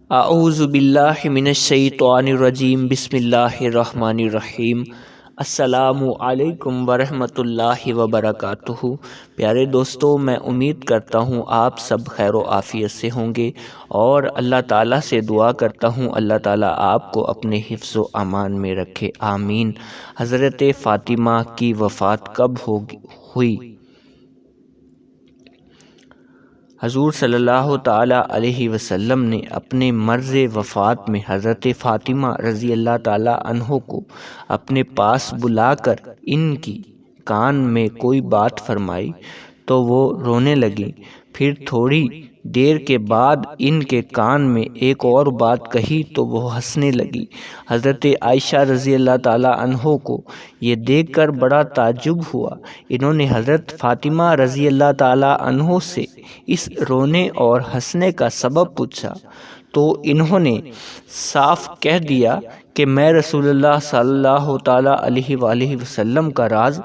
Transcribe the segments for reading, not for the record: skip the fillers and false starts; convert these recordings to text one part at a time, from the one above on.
اعوذ باللہ من الشیطان الرجیم بسم اللہ الرحمن الرحیم۔ السلام علیکم ورحمۃ اللہ وبرکاتہ۔ پیارے دوستو، میں امید کرتا ہوں آپ سب خیر و عافیت سے ہوں گے اور اللہ تعالیٰ سے دعا کرتا ہوں اللہ تعالیٰ آپ کو اپنے حفظ و امان میں رکھے، آمین۔ حضرت فاطمہ کی وفات کب ہوئی؟ حضور صلی اللہ تعالیٰ علیہ وسلم نے اپنے مرض وفات میں حضرت فاطمہ رضی اللہ تعالیٰ عنہ کو اپنے پاس بلا کر ان کی کان میں کوئی بات فرمائی تو وہ رونے لگیں۔ پھر تھوڑی دیر کے بعد ان کے کان میں ایک اور بات کہی تو وہ ہنسنے لگی۔ حضرت عائشہ رضی اللہ تعالیٰ عنہ کو یہ دیکھ کر بڑا تعجب ہوا۔ انہوں نے حضرت فاطمہ رضی اللہ تعالیٰ عنہ سے اس رونے اور ہنسنے کا سبب پوچھا تو انہوں نے صاف کہہ دیا کہ میں رسول اللہ صلی اللہ تعالیٰ علیہ وآلہ وسلم کا راز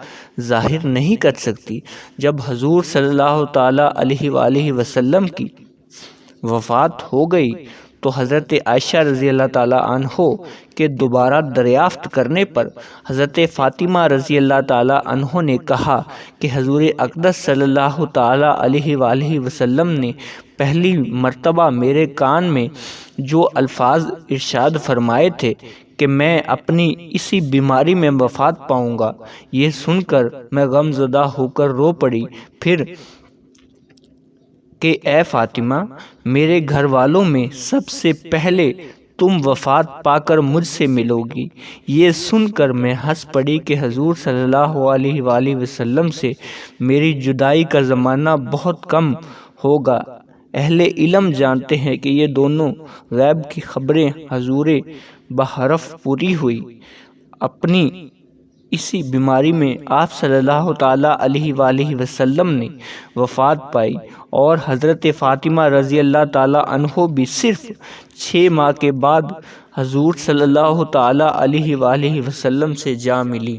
ظاہر نہیں کر سکتی۔ جب حضور صلی اللہ تعالیٰ علیہ وآلہ وسلم کی وفات ہو گئی تو حضرت عائشہ رضی اللہ تعالیٰ عنہ کے دوبارہ دریافت کرنے پر حضرت فاطمہ رضی اللہ تعالیٰ عنہ نے کہا کہ حضور اقدس صلی اللہ تعالیٰ علیہ وآلہ وسلم نے پہلی مرتبہ میرے کان میں جو الفاظ ارشاد فرمائے تھے کہ میں اپنی اسی بیماری میں وفات پاؤں گا، یہ سن کر میں غم زدہ ہو کر رو پڑی۔ پھر کہ اے فاطمہ، میرے گھر والوں میں سب سے پہلے تم وفات پا کر مجھ سے ملو گی۔ یہ سن کر میں ہنس پڑی کہ حضور صلی اللہ علیہ وآلہ وسلم سے میری جدائی کا زمانہ بہت کم ہوگا۔ اہل علم جانتے ہیں کہ یہ دونوں غیب کی خبریں حضور بحرف پوری ہوئی۔ اپنی اسی بیماری میں آپ صلی اللہ تعالیٰ علیہ وآلہ وسلم نے وفات پائی اور حضرت فاطمہ رضی اللہ تعالیٰ عنہ بھی صرف 6 ماہ کے بعد حضور صلی اللہ تعالیٰ علیہ وآلہ وسلم سے جا ملی۔